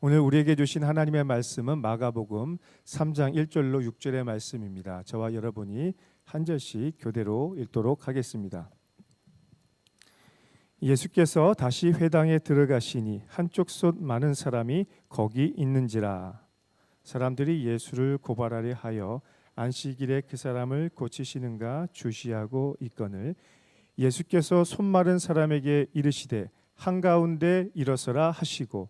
오늘 우리에게 주신 하나님의 말씀은 마가복음 3장 1절로 6절의 말씀입니다. 저와 여러분이 한 절씩 교대로 읽도록 하겠습니다. 예수께서 다시 회당에 들어가시니 한쪽 손 많은 사람이 거기 있는지라. 사람들이 예수를 고발하려 하여 안식일에 그 사람을 고치시는가 주시하고 있거늘 예수께서 손 마른 사람에게 이르시되 한가운데 일어서라 하시고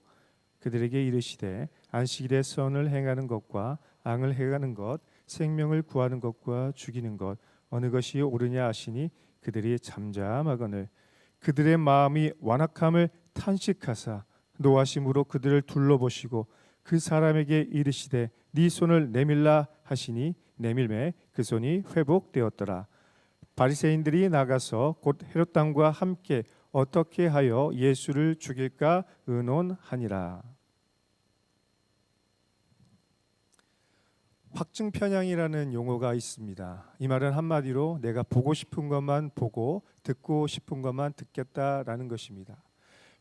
그들에게 이르시되 안식일에 선을 행하는 것과 앙을 행하는 것 생명을 구하는 것과 죽이는 것 어느 것이 옳으냐 하시니 그들이 잠잠하거늘 그들의 마음이 완악함을 탄식하사 노하심으로 그들을 둘러보시고 그 사람에게 이르시되 네 손을 내밀라 하시니 내밀매 그 손이 회복되었더라. 바리새인들이 나가서 곧 헤롯 왕과 함께 어떻게 하여 예수를 죽일까 의논하니라. 확증편향이라는 용어가 있습니다. 이 말은 한마디로 내가 보고 싶은 것만 보고 듣고 싶은 것만 듣겠다라는 것입니다.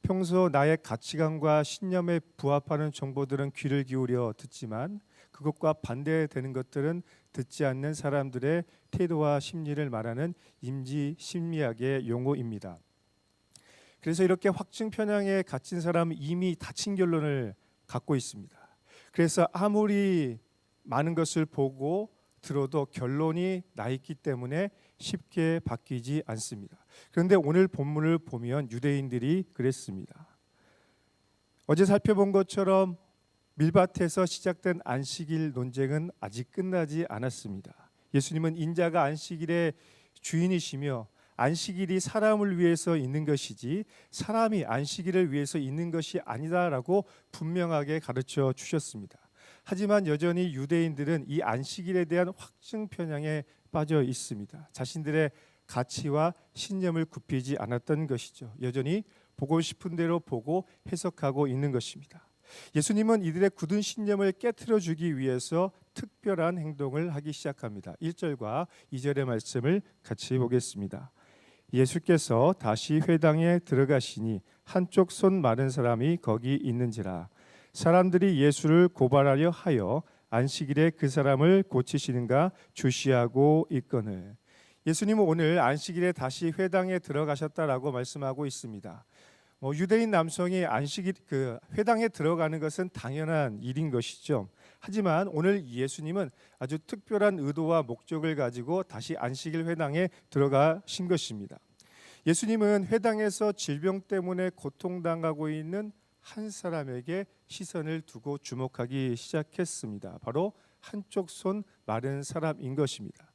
평소 나의 가치관과 신념에 부합하는 정보들은 귀를 기울여 듣지만 그것과 반대되는 것들은 듣지 않는 사람들의 태도와 심리를 말하는 임지심리학의 용어입니다. 그래서 이렇게 확증편향에 갇힌 사람은 이미 닫힌 결론을 갖고 있습니다. 그래서 아무리 많은 것을 보고 들어도 결론이 나 있기 때문에 쉽게 바뀌지 않습니다. 그런데 오늘 본문을 보면 유대인들이 그랬습니다. 어제 살펴본 것처럼 밀밭에서 시작된 안식일 논쟁은 아직 끝나지 않았습니다. 예수님은 인자가 안식일의 주인이시며 안식일이 사람을 위해서 있는 것이지 사람이 안식일을 위해서 있는 것이 아니다라고 분명하게 가르쳐 주셨습니다. 하지만 여전히 유대인들은 이 안식일에 대한 확증 편향에 빠져 있습니다. 자신들의 가치와 신념을 굽히지 않았던 것이죠. 여전히 보고 싶은 대로 보고 해석하고 있는 것입니다. 예수님은 이들의 굳은 신념을 깨트려 주기 위해서 특별한 행동을 하기 시작합니다. 1절과 2절의 말씀을 같이 보겠습니다. 예수께서 다시 회당에 들어가시니 한쪽 손 마른 사람이 거기 있는지라. 사람들이 예수를 고발하려 하여 안식일에 그 사람을 고치시는가 주시하고 있거늘. 예수님은 오늘 안식일에 다시 회당에 들어가셨다라고 말씀하고 있습니다. 유대인 남성이 안식일 회당에 들어가는 것은 당연한 일인 것이죠. 하지만 오늘 예수님은 아주 특별한 의도와 목적을 가지고 다시 안식일 회당에 들어가신 것입니다. 예수님은 회당에서 질병 때문에 고통당하고 있는 한 사람에게 시선을 두고 주목하기 시작했습니다. 바로 한쪽 손 마른 사람인 것입니다.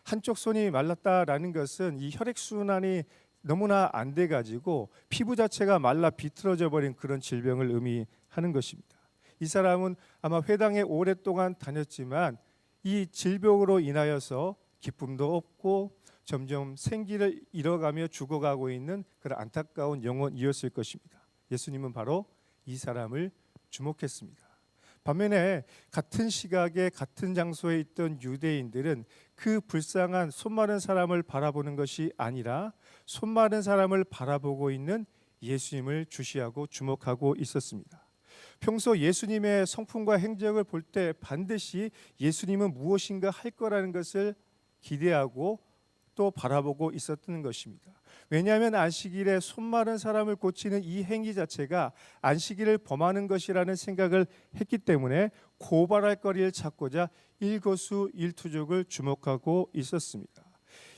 한쪽 손이 말랐다라는 것은 이 혈액순환이 너무나 안 돼가지고 피부 자체가 말라 비틀어져 버린 그런 질병을 의미하는 것입니다. 이 사람은 아마 회당에 오랫동안 다녔지만 이 질병으로 인하여서 기쁨도 없고 점점 생기를 잃어가며 죽어가고 있는 그런 안타까운 영혼이었을 것입니다. 예수님은 바로 이 사람을 주목했습니다. 반면에 같은 시각에 같은 장소에 있던 유대인들은 그 불쌍한 손 마른 사람을 바라보는 것이 아니라 손 마른 사람을 바라보고 있는 예수님을 주시하고 주목하고 있었습니다. 평소 예수님의 성품과 행적을 볼 때 반드시 예수님은 무엇인가 할 거라는 것을 기대하고 또 바라보고 있었던 것입니다. 왜냐하면 안식일에 손 마른 사람을 고치는 이 행위 자체가 안식일을 범하는 것이라는 생각을 했기 때문에 고발할 거리를 찾고자 일거수일투족을 주목하고 있었습니다.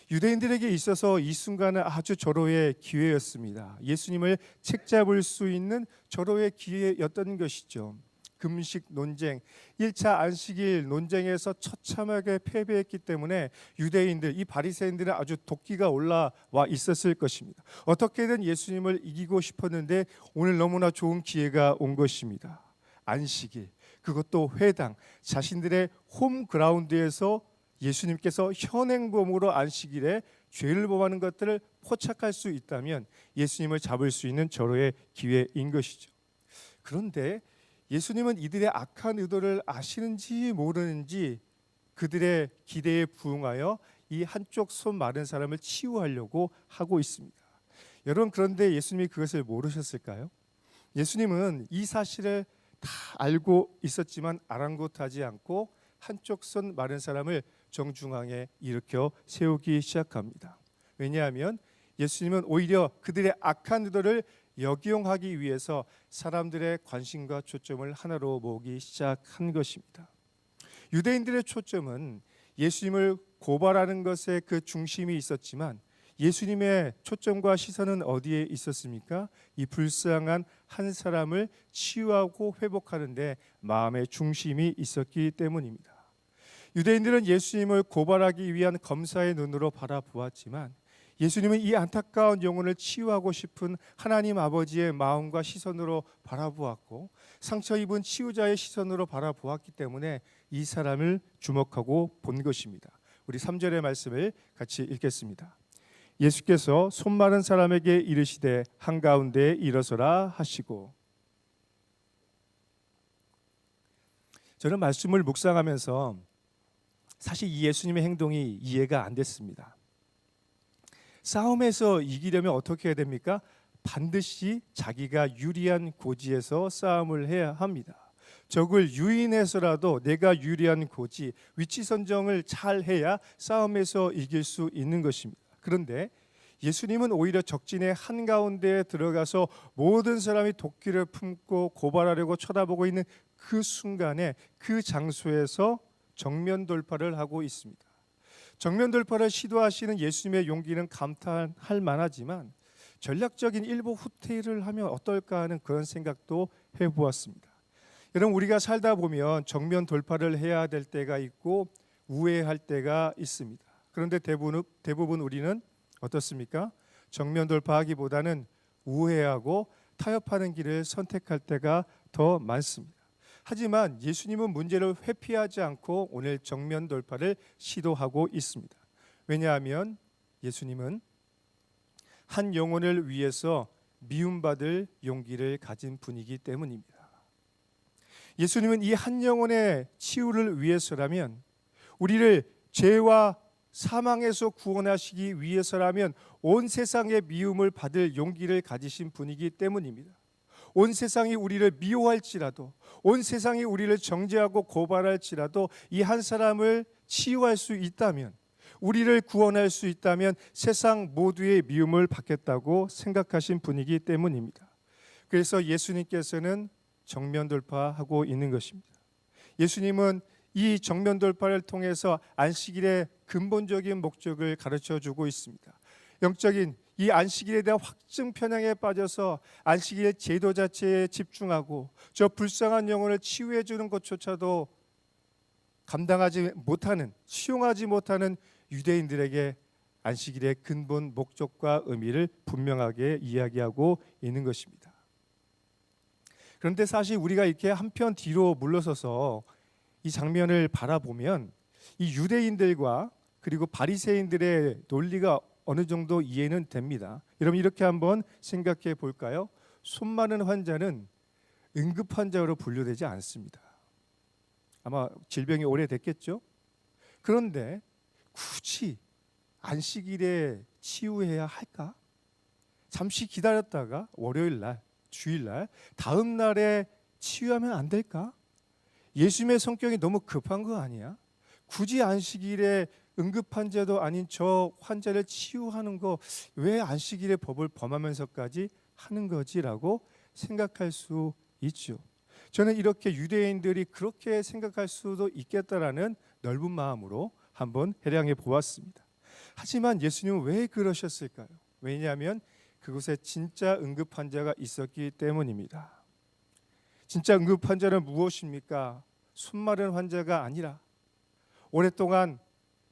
유대인들에게 있어서 이 순간은 아주 절호의 기회였습니다. 예수님을 책잡을 수 있는 절호의 기회였던 것이죠. 금식 논쟁, 1차 안식일 논쟁에서 처참하게 패배했기 때문에 유대인들, 이 바리새인들은 아주 도끼가 올라와 있었을 것입니다. 어떻게든 예수님을 이기고 싶었는데 오늘 너무나 좋은 기회가 온 것입니다. 안식일, 그것도 회당, 자신들의 홈그라운드에서 예수님께서 현행범으로 안식일에 죄를 범하는 것들을 포착할 수 있다면 예수님을 잡을 수 있는 절호의 기회인 것이죠. 그런데 예수님은 이들의 악한 의도를 아시는지 모르는지 그들의 기대에 부응하여 이 한쪽 손 마른 사람을 치유하려고 하고 있습니다. 여러분, 그런데 예수님이 그것을 모르셨을까요? 예수님은 이 사실을 다 알고 있었지만 아랑곳하지 않고 한쪽 손 마른 사람을 정중앙에 일으켜 세우기 시작합니다. 왜냐하면 예수님은 오히려 그들의 악한 의도를 역이용하기 위해서 사람들의 관심과 초점을 하나로 모으기 시작한 것입니다. 유대인들의 초점은 예수님을 고발하는 것에 그 중심이 있었지만 예수님의 초점과 시선은 어디에 있었습니까? 이 불쌍한 한 사람을 치유하고 회복하는 데 마음의 중심이 있었기 때문입니다. 유대인들은 예수님을 고발하기 위한 검사의 눈으로 바라보았지만 예수님은 이 안타까운 영혼을 치유하고 싶은 하나님 아버지의 마음과 시선으로 바라보았고 상처 입은 치유자의 시선으로 바라보았기 때문에 이 사람을 주목하고 본 것입니다. 우리 3절의 말씀을 같이 읽겠습니다. 예수께서 손 마른 사람에게 이르시되 한가운데 일어서라 하시고. 저는 말씀을 묵상하면서 사실 이 예수님의 행동이 이해가 안 됐습니다. 싸움에서 이기려면 어떻게 해야 됩니까? 반드시 자기가 유리한 고지에서 싸움을 해야 합니다. 적을 유인해서라도 내가 유리한 고지, 위치 선정을 잘 해야 싸움에서 이길 수 있는 것입니다. 그런데 예수님은 오히려 적진의 한가운데에 들어가서 모든 사람이 도끼를 품고 고발하려고 쳐다보고 있는 그 순간에 그 장소에서 정면 돌파를 하고 있습니다. 정면 돌파를 시도하시는 예수님의 용기는 감탄할 만하지만 전략적인 일부 후퇴를 하면 어떨까 하는 그런 생각도 해보았습니다. 여러분, 우리가 살다 보면 정면 돌파를 해야 될 때가 있고 우회할 때가 있습니다. 그런데 대부분 우리는 어떻습니까? 정면 돌파하기보다는 우회하고 타협하는 길을 선택할 때가 더 많습니다. 하지만 예수님은 문제를 회피하지 않고 오늘 정면 돌파를 시도하고 있습니다. 왜냐하면 예수님은 한 영혼을 위해서 미움받을 용기를 가진 분이기 때문입니다. 예수님은 이 한 영혼의 치유를 위해서라면, 우리를 죄와 사망에서 구원하시기 위해서라면 온 세상의 미움을 받을 용기를 가지신 분이기 때문입니다. 온 세상이 우리를 미워할지라도, 온 세상이 우리를 정죄하고 고발할지라도 이 한 사람을 치유할 수 있다면, 우리를 구원할 수 있다면 세상 모두의 미움을 받겠다고 생각하신 분이기 때문입니다. 그래서 예수님께서는 정면 돌파하고 있는 것입니다. 예수님은 이 정면 돌파를 통해서 안식일의 근본적인 목적을 가르쳐 주고 있습니다. 영적인 이 안식일에 대한 확증 편향에 빠져서 안식일의 제도 자체에 집중하고 저 불쌍한 영혼을 치유해 주는 것조차도 감당하지 못하는, 수용하지 못하는 유대인들에게 안식일의 근본 목적과 의미를 분명하게 이야기하고 있는 것입니다. 그런데 사실 우리가 이렇게 한편 뒤로 물러서서 이 장면을 바라보면 이 유대인들과 그리고 바리새인들의 논리가 어느 정도 이해는 됩니다. 여러분, 이렇게 한번 생각해 볼까요? 손 마른 환자는 응급 환자로 분류되지 않습니다. 아마 질병이 오래됐겠죠. 그런데 굳이 안식일에 치유해야 할까? 잠시 기다렸다가 월요일 날, 주일 날, 다음 날에 치유하면 안 될까? 예수님의 성격이 너무 급한 거 아니야? 굳이 안식일에 응급 환자도 아닌 저 환자를 치유하는 거 왜 안식일의 법을 범하면서까지 하는 거지라고 생각할 수 있죠. 저는 이렇게 유대인들이 그렇게 생각할 수도 있겠다라는 넓은 마음으로 한번 해량해 보았습니다. 하지만 예수님은 왜 그러셨을까요? 왜냐하면 그곳에 진짜 응급 환자가 있었기 때문입니다. 진짜 응급 환자는 무엇입니까? 손 마른 환자가 아니라 오랫동안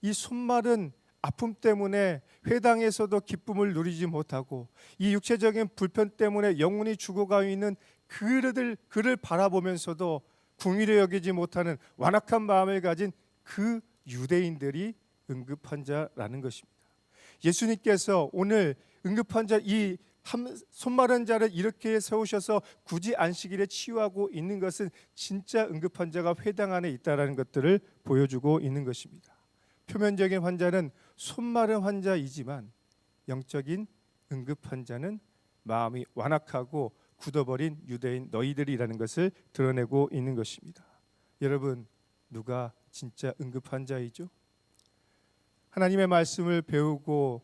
이 손 마른 아픔 때문에 회당에서도 기쁨을 누리지 못하고 이 육체적인 불편 때문에 영혼이 죽어가고 있는 그를 바라보면서도 긍휼히 여기지 못하는 완악한 마음을 가진 그 유대인들이 응급 환자라는 것입니다. 예수님께서 오늘 응급 환자 이 손 마른 자를 이렇게 세우셔서 굳이 안식일에 치유하고 있는 것은 진짜 응급 환자가 회당 안에 있다는 것들을 보여주고 있는 것입니다. 표면적인 환자는 손 마른 환자이지만 영적인 응급 환자는 마음이 완악하고 굳어버린 유대인 너희들이라는 것을 드러내고 있는 것입니다. 여러분, 누가 진짜 응급 환자이죠? 하나님의 말씀을 배우고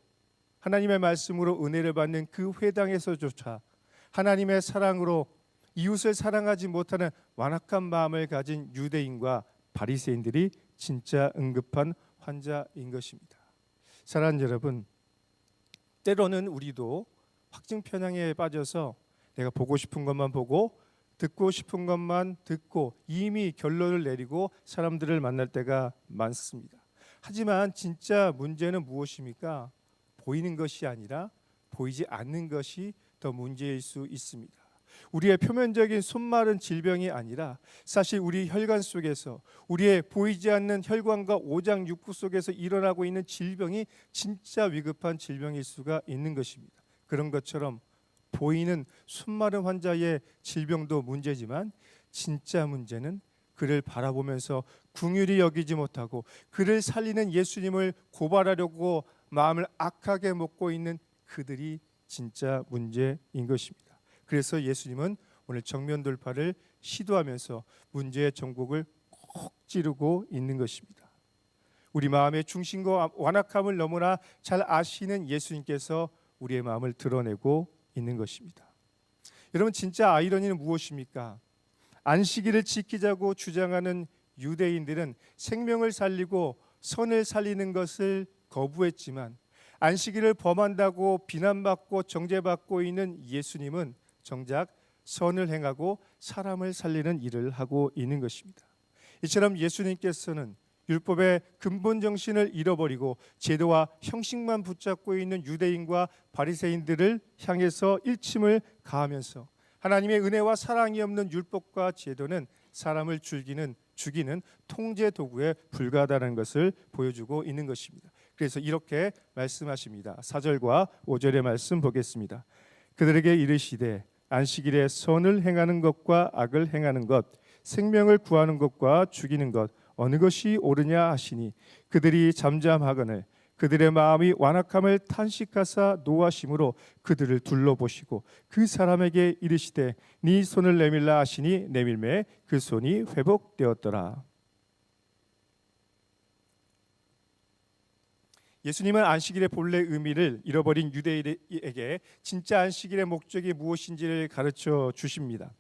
하나님의 말씀으로 은혜를 받는 그 회당에서조차 하나님의 사랑으로 이웃을 사랑하지 못하는 완악한 마음을 가진 유대인과 바리새인들이 진짜 응급한 환자인 것입니다. 사랑하는 여러분, 때로는 우리도 확증 편향에 빠져서 내가 보고 싶은 것만 보고 듣고 싶은 것만 듣고 이미 결론을 내리고 사람들을 만날 때가 많습니다. 하지만 진짜 문제는 무엇입니까? 보이는 것이 아니라 보이지 않는 것이 더 문제일 수 있습니다. 우리의 표면적인 손마른 질병이 아니라 사실 우리 혈관 속에서 우리의 보이지 않는 혈관과 오장 육부 속에서 일어나고 있는 질병이 진짜 위급한 질병일 수가 있는 것입니다. 그런 것처럼 보이는 손마른 환자의 질병도 문제지만 진짜 문제는 그를 바라보면서 긍휼히 여기지 못하고 그를 살리는 예수님을 고발하려고 마음을 악하게 먹고 있는 그들이 진짜 문제인 것입니다. 그래서 예수님은 오늘 정면 돌파를 시도하면서 문제의 전곡을 콕 찌르고 있는 것입니다. 우리 마음의 중심과 완악함을 너무나 잘 아시는 예수님께서 우리의 마음을 드러내고 있는 것입니다. 여러분, 진짜 아이러니는 무엇입니까? 안식일을 지키자고 주장하는 유대인들은 생명을 살리고 선을 살리는 것을 거부했지만 안식일을 범한다고 비난받고 정죄받고 있는 예수님은 정작 선을 행하고 사람을 살리는 일을 하고 있는 것입니다. 이처럼 예수님께서는 율법의 근본 정신을 잃어버리고 제도와 형식만 붙잡고 있는 유대인과 바리새인들을 향해서 일침을 가하면서 하나님의 은혜와 사랑이 없는 율법과 제도는 사람을 죽이는 통제 도구에 불과하다는 것을 보여주고 있는 것입니다. 그래서 이렇게 말씀하십니다. 4절과 5절의 말씀 보겠습니다. 그들에게 이르시되 안식일에 선을 행하는 것과 악을 행하는 것, 생명을 구하는 것과 죽이는 것 어느 것이 옳으냐 하시니 그들이 잠잠하거늘 그들의 마음이 완악함을 탄식하사 노하심으로 그들을 둘러보시고 그 사람에게 이르시되 네 손을 내밀라 하시니 내밀매 그 손이 회복되었더라. 예수님은 안식일의 본래 의미를 잃어버린 유대인에게 진짜 안식일의 목적이 무엇인지를 가르쳐 주십니다.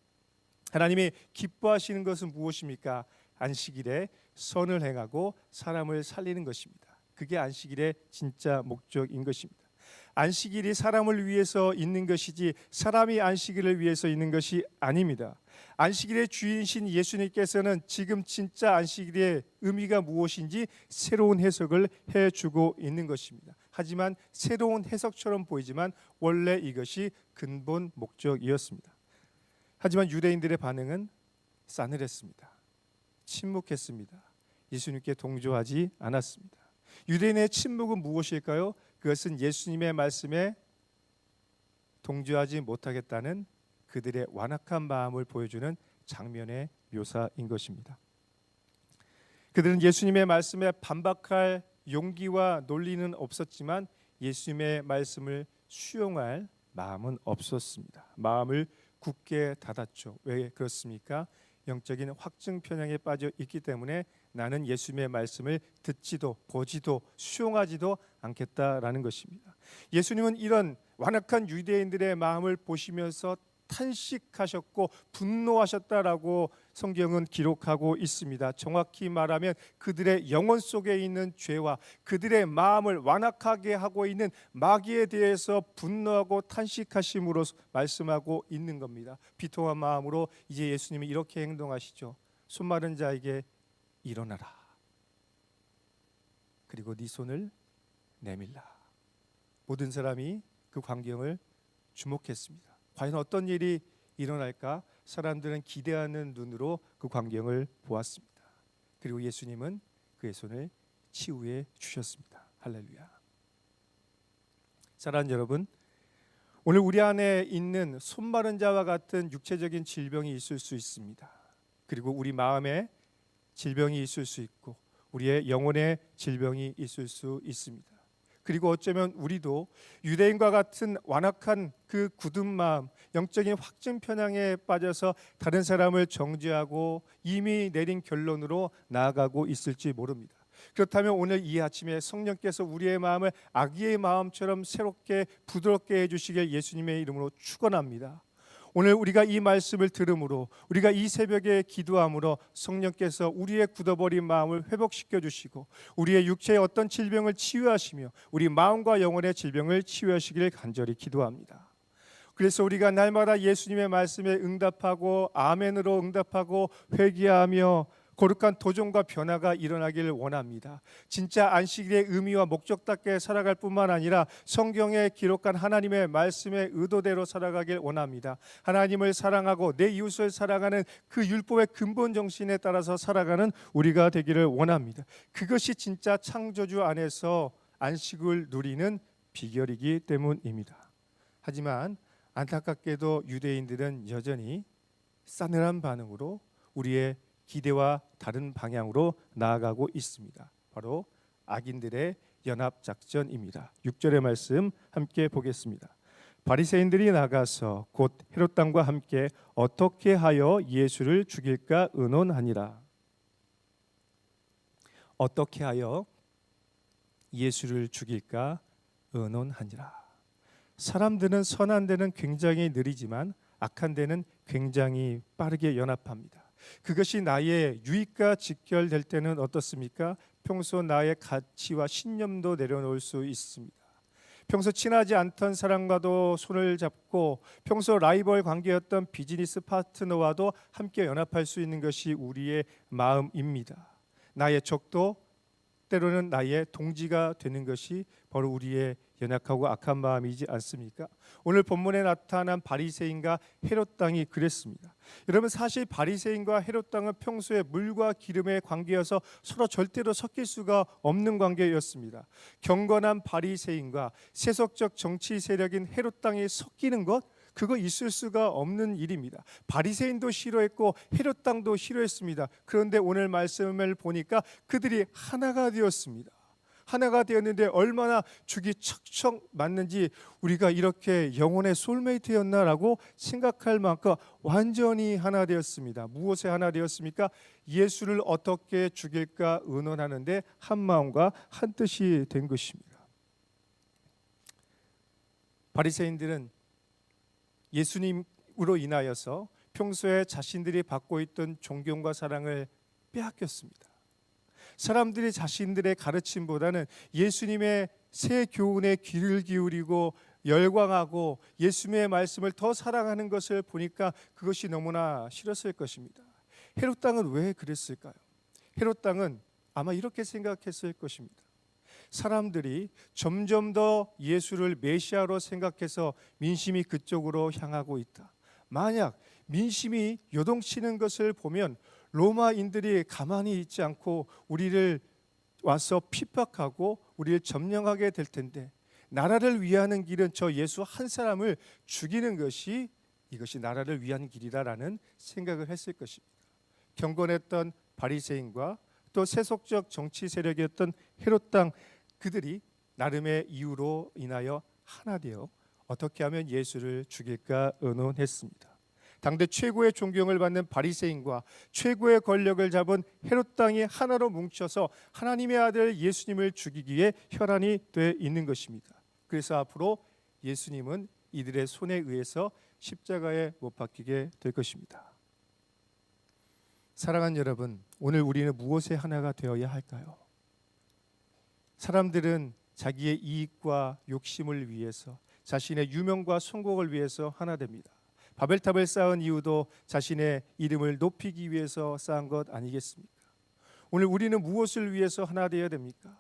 하나님이 기뻐하시는 것은 무엇입니까? 안식일에 선을 행하고 사람을 살리는 것입니다. 그게 안식일의 진짜 목적인 것입니다. 안식일이 사람을 위해서 있는 것이지 사람이 안식일을 위해서 있는 것이 아닙니다. 안식일의 주인이신 예수님께서는 지금 진짜 안식일의 의미가 무엇인지 새로운 해석을 해주고 있는 것입니다. 하지만 새로운 해석처럼 보이지만 원래 이것이 근본 목적이었습니다. 하지만 유대인들의 반응은 싸늘했습니다. 침묵했습니다. 예수님께 동조하지 않았습니다. 유대인의 침묵은 무엇일까요? 그것은 예수님의 말씀에 동조하지 못하겠다는 그들의 완악한 마음을 보여주는 장면의 묘사인 것입니다. 그들은 예수님의 말씀에 반박할 용기와 논리는 없었지만 예수님의 말씀을 수용할 마음은 없었습니다. 마음을 굳게 닫았죠. 왜 그렇습니까? 영적인 확증 편향에 빠져 있기 때문에 나는 예수님의 말씀을 듣지도 보지도 수용하지도 않겠다라는 것입니다. 예수님은 이런 완악한 유대인들의 마음을 보시면서 탄식하셨고 분노하셨다라고 성경은 기록하고 있습니다. 정확히 말하면 그들의 영혼 속에 있는 죄와 그들의 마음을 완악하게 하고 있는 마귀에 대해서 분노하고 탄식하심으로 말씀하고 있는 겁니다. 비통한 마음으로 이제 예수님이 이렇게 행동하시죠. 손마른 자에게 일어나라. 그리고 네 손을 내밀라. 모든 사람이 그 광경을 주목했습니다. 과연 어떤 일이 일어날까? 사람들은 기대하는 눈으로 그 광경을 보았습니다. 그리고 예수님은 그의 손을 치유해 주셨습니다. 할렐루야. 사랑하는 여러분, 오늘 우리 안에 있는 손마른 자와 같은 육체적인 질병이 있을 수 있습니다. 그리고 우리 마음에 질병이 있을 수 있고 우리의 영혼의 질병이 있을 수 있습니다. 그리고 어쩌면 우리도 유대인과 같은 완악한 그 굳은 마음, 영적인 확증 편향에 빠져서 다른 사람을 정죄하고 이미 내린 결론으로 나아가고 있을지 모릅니다. 그렇다면 오늘 이 아침에 성령께서 우리의 마음을 아기의 마음처럼 새롭게 부드럽게 해주시길 예수님의 이름으로 축원합니다. 오늘 우리가 이 말씀을 들음으로, 우리가 이 새벽에 기도함으로 성령께서 우리의 굳어버린 마음을 회복시켜 주시고 우리의 육체의 어떤 질병을 치유하시며 우리 마음과 영혼의 질병을 치유하시길 간절히 기도합니다. 그래서 우리가 날마다 예수님의 말씀에 응답하고 아멘으로 응답하고 회개하며 거룩한 도전과 변화가 일어나기를 원합니다. 진짜 안식일의 의미와 목적답게 살아갈 뿐만 아니라 성경에 기록한 하나님의 말씀의 의도대로 살아가길 원합니다. 하나님을 사랑하고 내 이웃을 사랑하는 그 율법의 근본 정신에 따라서 살아가는 우리가 되기를 원합니다. 그것이 진짜 창조주 안에서 안식을 누리는 비결이기 때문입니다. 하지만 안타깝게도 유대인들은 여전히 싸늘한 반응으로 우리의 기대와 다른 방향으로 나아가고 있습니다. 바로 악인들의 연합작전입니다. 6절의 말씀 함께 보겠습니다. 바리새인들이 나가서 곧 헤롯 당과 함께 어떻게 하여 예수를 죽일까 의논하니라. 어떻게 하여 예수를 죽일까 의논하니라. 사람들은 선한 데는 굉장히 느리지만 악한 데는 굉장히 빠르게 연합합니다. 그것이 나의 유익과 직결될 때는 어떻습니까? 평소 나의 가치와 신념도 내려놓을 수 있습니다. 평소 친하지 않던 사람과도 손을 잡고 평소 라이벌 관계였던 비즈니스 파트너와도 함께 연합할 수 있는 것이 우리의 마음입니다. 나의 적도 때로는 나의 동지가 되는 것이 바로 우리의 연약하고 악한 마음이지 않습니까? 오늘 본문에 나타난 바리새인과 헤롯 당이 그랬습니다. 여러분, 사실 바리새인과 헤롯 당은 평소에 물과 기름의 관계여서 서로 절대로 섞일 수가 없는 관계였습니다. 경건한 바리새인과 세속적 정치 세력인 헤롯 당이 섞이는 것, 그거 있을 수가 없는 일입니다. 바리새인도 싫어했고 헤롯 당도 싫어했습니다. 그런데 오늘 말씀을 보니까 그들이 하나가 되었습니다. 하나가 되었는데 얼마나 죽이 척척 맞는지, 우리가 이렇게 영혼의 소울메이트였나라고 생각할 만큼 완전히 하나 되었습니다. 무엇에 하나 되었습니까? 예수를 어떻게 죽일까 의논하는데 한 마음과 한 뜻이 된 것입니다. 바리새인들은 예수님으로 인하여서 평소에 자신들이 받고 있던 존경과 사랑을 빼앗겼습니다. 사람들이 자신들의 가르침보다는 예수님의 새 교훈에 귀를 기울이고 열광하고 예수님의 말씀을 더 사랑하는 것을 보니까 그것이 너무나 싫었을 것입니다. 헤롯 당은 왜 그랬을까요? 헤롯 당은 아마 이렇게 생각했을 것입니다. 사람들이 점점 더 예수를 메시아로 생각해서 민심이 그쪽으로 향하고 있다. 만약 민심이 요동치는 것을 보면 로마인들이 가만히 있지 않고 우리를 와서 핍박하고 우리를 점령하게 될 텐데, 나라를 위하는 길은 저 예수 한 사람을 죽이는 것이 이것이 나라를 위한 길이다라는 생각을 했을 것입니다. 경건했던 바리새인과 또 세속적 정치 세력이었던 헤롯 당, 그들이 나름의 이유로 인하여 하나 되어 어떻게 하면 예수를 죽일까 의논했습니다. 당대 최고의 존경을 받는 바리새인과 최고의 권력을 잡은 헤롯 당이 하나로 뭉쳐서 하나님의 아들 예수님을 죽이기에 혈안이 돼 있는 것입니다. 그래서 앞으로 예수님은 이들의 손에 의해서 십자가에 못 박히게 될 것입니다. 사랑하는 여러분, 오늘 우리는 무엇에 하나가 되어야 할까요? 사람들은 자기의 이익과 욕심을 위해서, 자신의 유명과 성공을 위해서 하나 됩니다. 바벨탑을 쌓은 이유도 자신의 이름을 높이기 위해서 쌓은 것 아니겠습니까? 오늘 우리는 무엇을 위해서 하나 되어야 됩니까?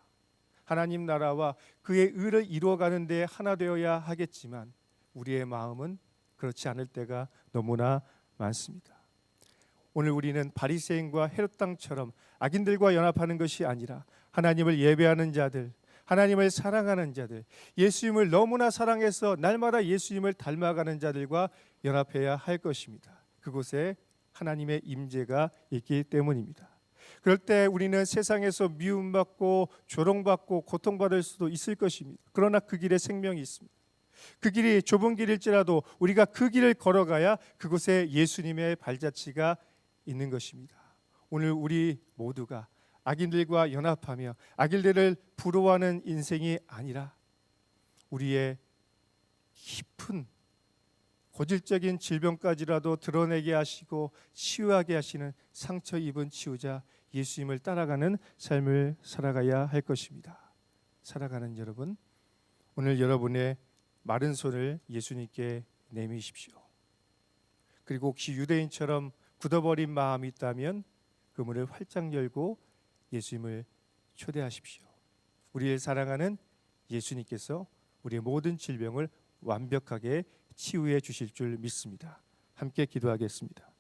하나님 나라와 그의 의를 이루어가는 데 하나 되어야 하겠지만 우리의 마음은 그렇지 않을 때가 너무나 많습니다. 오늘 우리는 바리새인과 헤롯 당처럼 악인들과 연합하는 것이 아니라 하나님을 예배하는 자들, 하나님을 사랑하는 자들, 예수님을 너무나 사랑해서 날마다 예수님을 닮아가는 자들과 연합해야 할 것입니다. 그곳에 하나님의 임재가 있기 때문입니다. 그럴 때 우리는 세상에서 미움받고 조롱받고 고통받을 수도 있을 것입니다. 그러나 그 길에 생명이 있습니다. 그 길이 좁은 길일지라도 우리가 그 길을 걸어가야 그곳에 예수님의 발자취가 있는 것입니다. 오늘 우리 모두가 악인들과 연합하며 악인들을 부러워하는 인생이 아니라 우리의 깊은 고질적인 질병까지라도 드러내게 하시고 치유하게 하시는 상처 입은 치유자 예수님을 따라가는 삶을 살아가야 할 것입니다. 살아가는 여러분, 오늘 여러분의 마른 손을 예수님께 내미십시오. 그리고 혹시 유대인처럼 굳어버린 마음이 있다면 그 문을 활짝 열고 예수님을 초대하십시오. 우리를 사랑하는 예수님께서 우리의 모든 질병을 완벽하게 치유해 주실 줄 믿습니다. 함께 기도하겠습니다.